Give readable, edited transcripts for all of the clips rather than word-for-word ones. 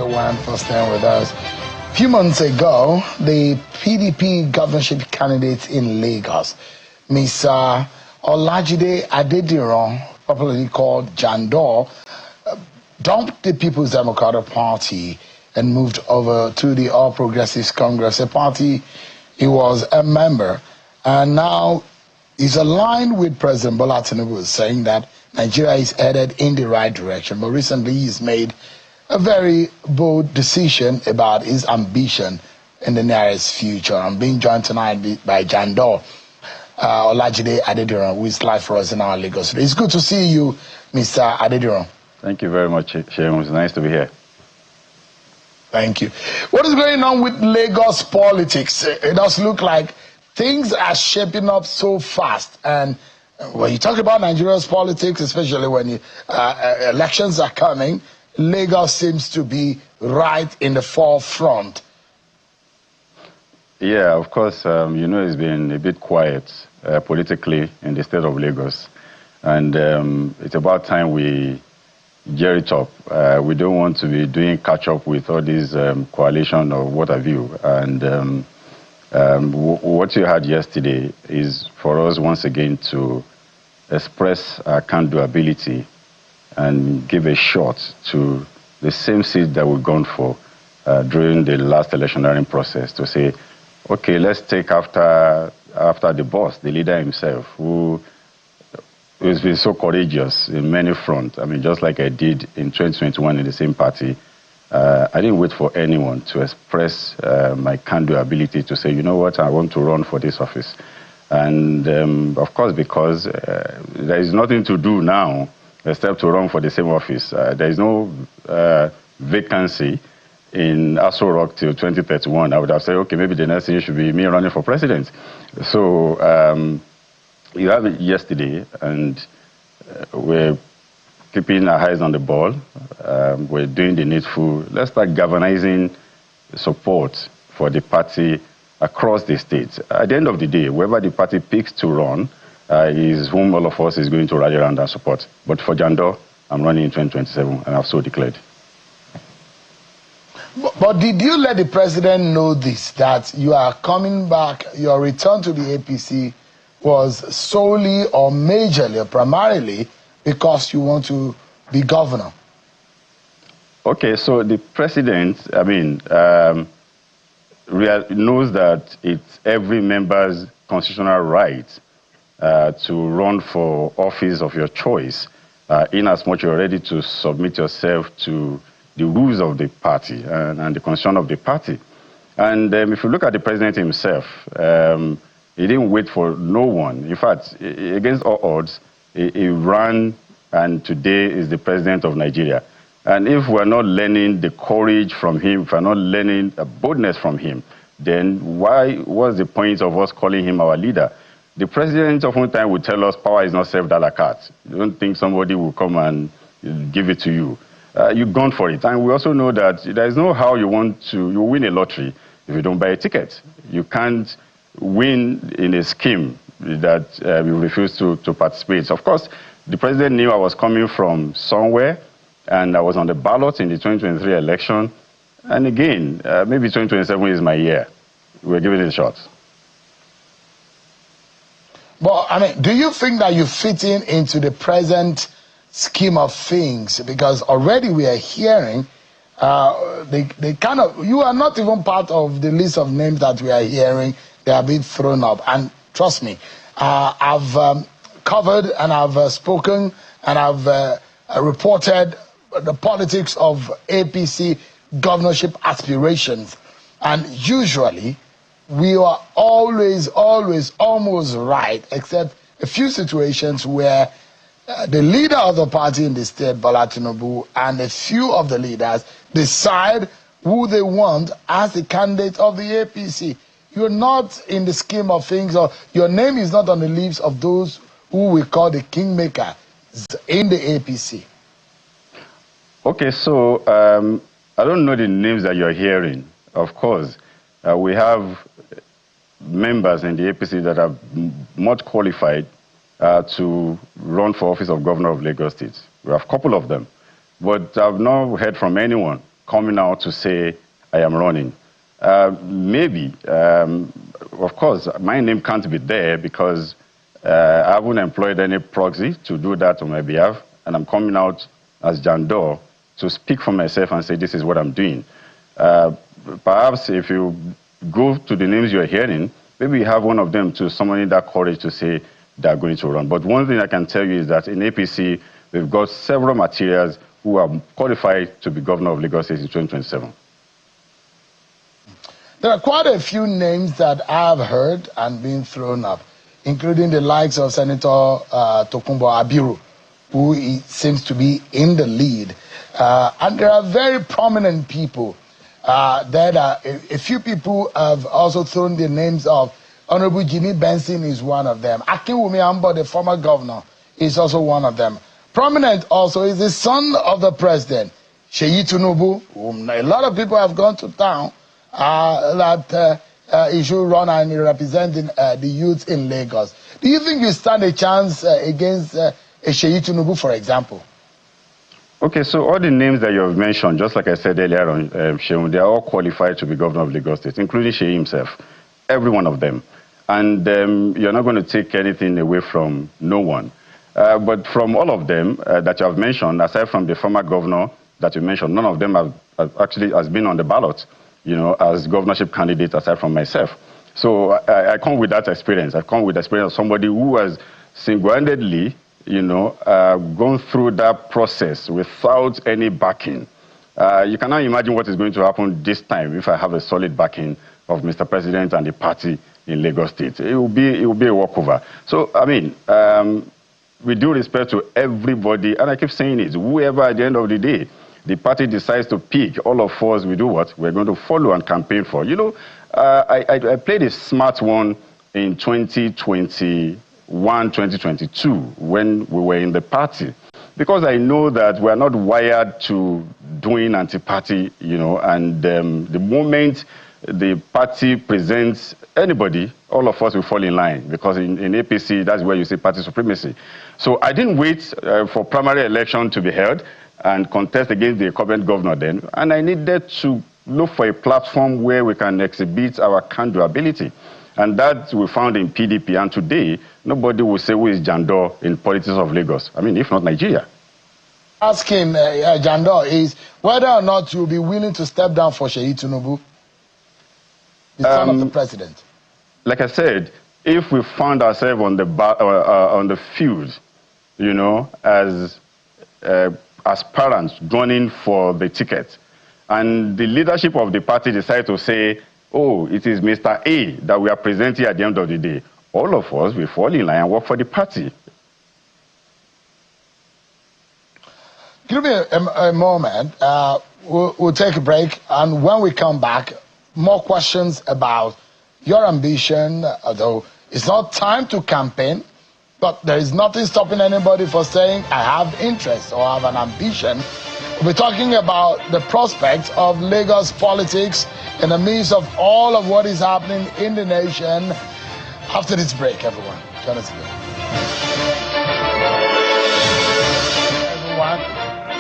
everyone, for staying with us. A few months ago, the PDP governorship candidate in Lagos, Ms. Olajide Adediran, popularly called Jandor, dumped the People's Democratic Party and moved over to the All Progressives Congress, a party he was a member. And now he's aligned with President Bola Tinubu, saying that Nigeria is headed in the right direction. But recently he's made a very bold decision about his ambition in the nearest future. I'm being joined tonight by Jandor, Olajide Adediran, who is live for us in our Lagos. It's good to see you, Mr. Adediran. Thank you very much, Sheamus. It's nice to be here. Thank you. What is going on with Lagos politics? It does look like things are shaping up so fast. And when you talk about Nigeria's politics, especially when elections are coming, Lagos seems to be right in the forefront. Yeah, of course, it's been a bit quiet politically in the state of Lagos. And it's about time we gear it up. We don't want to be doing catch-up with all these coalition or what have you. And what you had yesterday is for us once again to express our can-do ability and give a shot to the same seat that we've gone for during the last electioneering process, to say, okay, let's take after the boss, the leader himself, who has been so courageous in many fronts. I mean, just like I did in 2021 in the same party, I didn't wait for anyone to express my can-do ability to say, you know what, I want to run for this office. And of course, because there is nothing to do now except to run for the same office. There is no vacancy in Aso Rock till 2031. I would have said, okay, maybe the next thing should be me running for president. So you have it yesterday, and we're keeping our eyes on the ball. We're doing the needful. Let's start galvanizing support for the party across the state. At the end of the day, whoever the party picks to run is whom all of us is going to rally around and support. But for Jandor, I'm running in 2027, and I've so declared. But did you let the president know this, that you are coming back, your return to the APC was solely or majorly or primarily because you want to be governor? Okay, so the president, knows that it's every member's constitutional right to run for office of your choice, in as much you're ready to submit yourself to the rules of the party and the constitution of the party. And if you look at the president himself, he didn't wait for no one. In fact, against all odds, he ran, and today is the president of Nigeria. And if we're not learning the courage from him, if we're not learning a boldness from him, then what's the point of us calling him our leader? The president oftentimes would tell us power is not served a la carte. You don't think somebody will come and give it to you. You've gone for it. And we also know that there is no how you win a lottery if you don't buy a ticket. You can't win in a scheme that you refuse to participate. Of course, the president knew I was coming from somewhere, and I was on the ballot in the 2023 election. And again, maybe 2027 is my year. We're giving it a shot. But, do you think that you fit into the present scheme of things? Because already we are hearing, you are not even part of the list of names that we are hearing. They are being thrown up. And trust me, I've covered and I've spoken and I've reported the politics of APC governorship aspirations. And usually, we are always almost right, except a few situations where the leader of the party in the state, Bola Tinubu, and a few of the leaders decide who they want as the candidate of the APC. You're not in the scheme of things, or your name is not on the lips of those who we call the kingmakers in the APC. Okay, so I don't know the names that you're hearing. Of course, we have members in the APC that are much qualified to run for office of governor of Lagos State. We have a couple of them. But I've not heard from anyone coming out to say I am running. Maybe, of course, my name can't be there because I haven't employed any proxy to do that on my behalf, and I'm coming out as Jandor to speak for myself and say this is what I'm doing. Perhaps if you go to the names you're hearing, maybe you have one of them to summoning that courage to say they're going to run. But one thing I can tell you is that in APC, we've got several materials who are qualified to be governor of Lagos State in 2027. There are quite a few names that I've heard and been thrown up, including the likes of Senator Tokunbo Abiru, who seems to be in the lead. And there are very prominent people. A few people have also thrown the names of Honorable Jimmy Benson is one of them. Akinwumi Ambo, the former governor, is also one of them. Prominent also is the son of the president, Seyi Tinubu, whom a lot of people have gone to town that he should run and represent the youth in Lagos. Do you think you stand a chance against Seyi Tinubu, for example? Okay, so all the names that you have mentioned, just like I said earlier on, Sheung, they are all qualified to be governor of Lagos State, including Seyi himself, every one of them. And you're not going to take anything away from no one. But from all of them that you have mentioned, aside from the former governor that you mentioned, none of them has been on the ballot, you know, as governorship candidate aside from myself. So I come with that experience. I come with the experience of somebody who has single-handedly, you know, gone through that process without any backing. You cannot imagine what is going to happen this time if I have a solid backing of Mr. President and the party in Lagos State. It will be a walkover. So, I mean, with due respect to everybody, and I keep saying it, whoever at the end of the day the party decides to pick, all of us, we do what? We're going to follow and campaign for. You know, I played a smart one in 2021, 2022, when we were in the party, because I know that we're not wired to doing anti-party, you know, and the moment the party presents anybody, all of us will fall in line, because in APC, that's where you see party supremacy. So I didn't wait for primary election to be held and contest against the incumbent governor then, and I needed to look for a platform where we can exhibit our can-do ability. And that we found in PDP, and today, nobody will say who is Jandor in politics of Lagos. I mean, if not Nigeria. Asking Jandor is whether or not you'll be willing to step down for Seyi Tinubu, the son of the president. Like I said, if we found ourselves on the field, you know, as aspirants gunning for the ticket, and the leadership of the party decide to say, oh, it is Mr. A that we are presenting at the end of the day, all of us will fall in line and work for the party. Give me a moment. We'll take a break, and when we come back, more questions about your ambition, although it's not time to campaign, but there is nothing stopping anybody from saying, I have interest or I have an ambition. We're talking about the prospects of Lagos politics in the midst of all of what is happening in the nation. After this break, everyone, join us again. Everyone,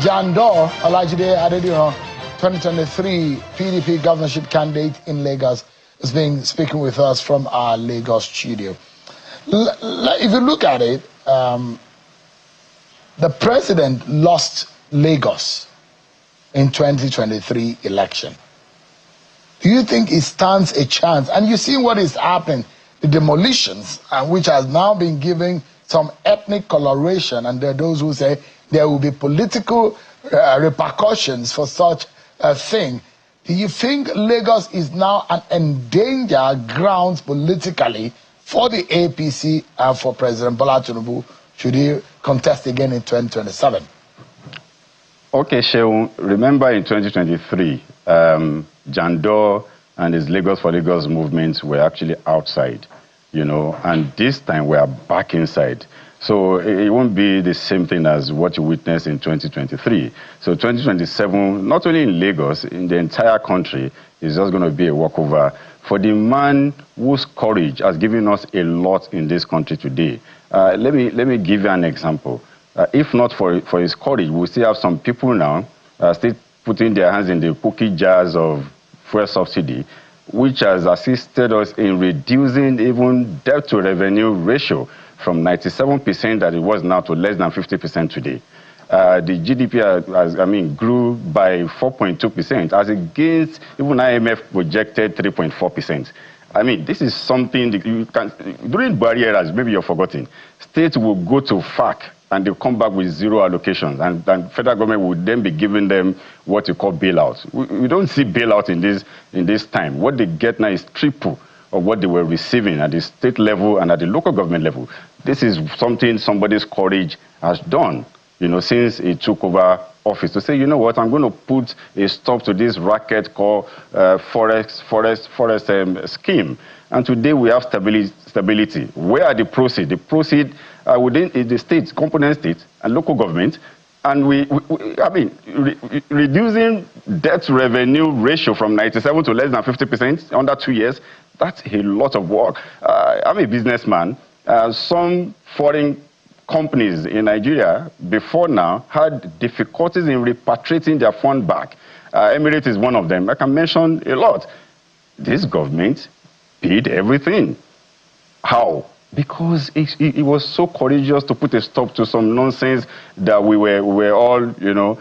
Jandor Olajide Adediran, 2023 PDP governorship candidate in Lagos, is speaking with us from our Lagos studio. If you look at it, the president lost Lagos in 2023 election. Do you think it stands a chance? And you see what is happening, the demolitions, which has now been given some ethnic coloration, and there are those who say there will be political repercussions for such a thing. Do you think Lagos is now an endangered ground politically for the APC and for President Bola Tinubu should he contest again in 2027? Okay, Sheung, remember in 2023, Jandor and his Lagos for Lagos movements were actually outside, you know, and this time we are back inside. So it won't be the same thing as what you witnessed in 2023. So 2027, not only in Lagos, in the entire country, is just going to be a walkover for the man whose courage has given us a lot in this country today. Let me give you an example. If not for his courage, we still have some people now still putting their hands in the cookie jars of fuel subsidy, which has assisted us in reducing even debt to revenue ratio from 97% that it was now to less than 50% today. The GDP grew by 4.2% as against even IMF projected 3.4%. I mean, this is something that you can, during barriers, maybe you're forgotten, states will go to FAC and they'll come back with zero allocations, and federal government would then be giving them what you call bailout. We don't see bailout in this time. What they get now is triple of what they were receiving at the state level and at the local government level. This is something somebody's courage has done, you know, since he took over office, to say, you know what, I'm going to put a stop to this racket called forest scheme. And today we have stability. Where are the proceeds? The proceeds are within the states, component states, and local government. And reducing debt revenue ratio from 97 to less than 50% under 2 years, that's a lot of work. I'm a businessman. Some foreign companies in Nigeria before now had difficulties in repatriating their fund back. Emirates is one of them. I can mention a lot. This government paid everything. How? Because it was so courageous to put a stop to some nonsense that we were all, you know,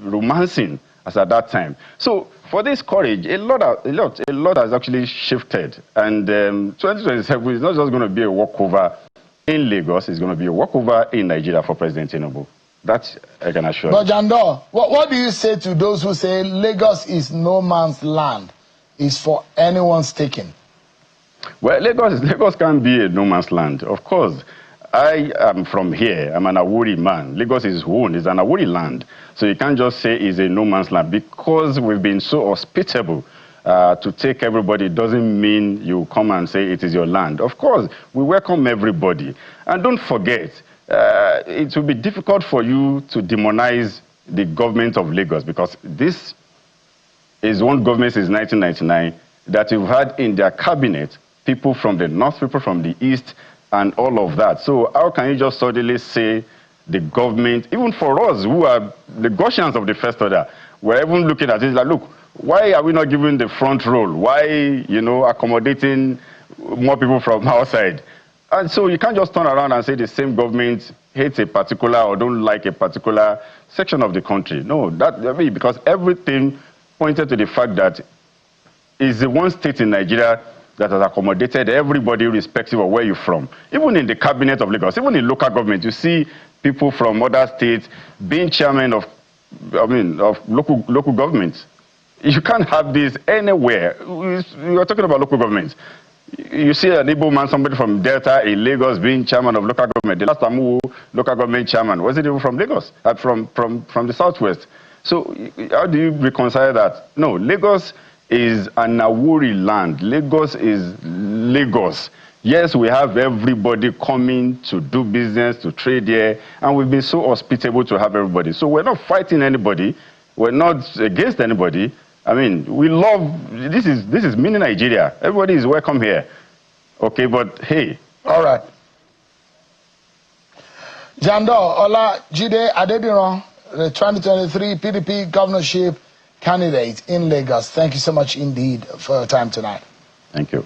romancing as at that time. So for this courage, a lot has actually shifted. And 2027 is not just going to be a walkover in Lagos, it's going to be a walkover in Nigeria for President Tinubu. That I can assure you. But Jandor, what do you say to those who say Lagos is no man's land, is for anyone's taking? Well, Lagos can be a no man's land. Of course, I am from here. I'm an Awuri man. Lagos is own. It's an Awuri land. So you can't just say it's a no man's land. Because we've been so hospitable to take everybody, doesn't mean you come and say it is your land. Of course, we welcome everybody. And don't forget, it will be difficult for you to demonize the government of Lagos, because this is one government since 1999 that you've had in their cabinet people from the north, people from the east, and all of that. So how can you just suddenly say the government, even for us who are the Gaussians of the first order, we're even looking at it like, look, why are we not giving the front role? Why, you know, accommodating more people from outside? And so you can't just turn around and say the same government hates a particular or don't like a particular section of the country. No, because everything pointed to the fact that it's the one state in Nigeria that has accommodated everybody irrespective of where you're from. Even in the cabinet of Lagos, even in local government, you see people from other states being chairman of local governments. You can't have this anywhere. We are talking about local governments. You see an Igbo man, somebody from Delta in Lagos being chairman of local government. The last time local government chairman, was it even from Lagos? From the southwest. So how do you reconcile that? No, Lagos is an Awuri land. Lagos is Lagos. Yes, we have everybody coming to do business, to trade here, and we've been so hospitable to have everybody. So we're not fighting anybody. We're not against anybody. I mean, we love, this is mini Nigeria. Everybody is welcome here. Okay, but hey. All right. Jandor Olajide Adediran, the 2023 PDP governorship candidate in Lagos. Thank you so much indeed for your time tonight. Thank you.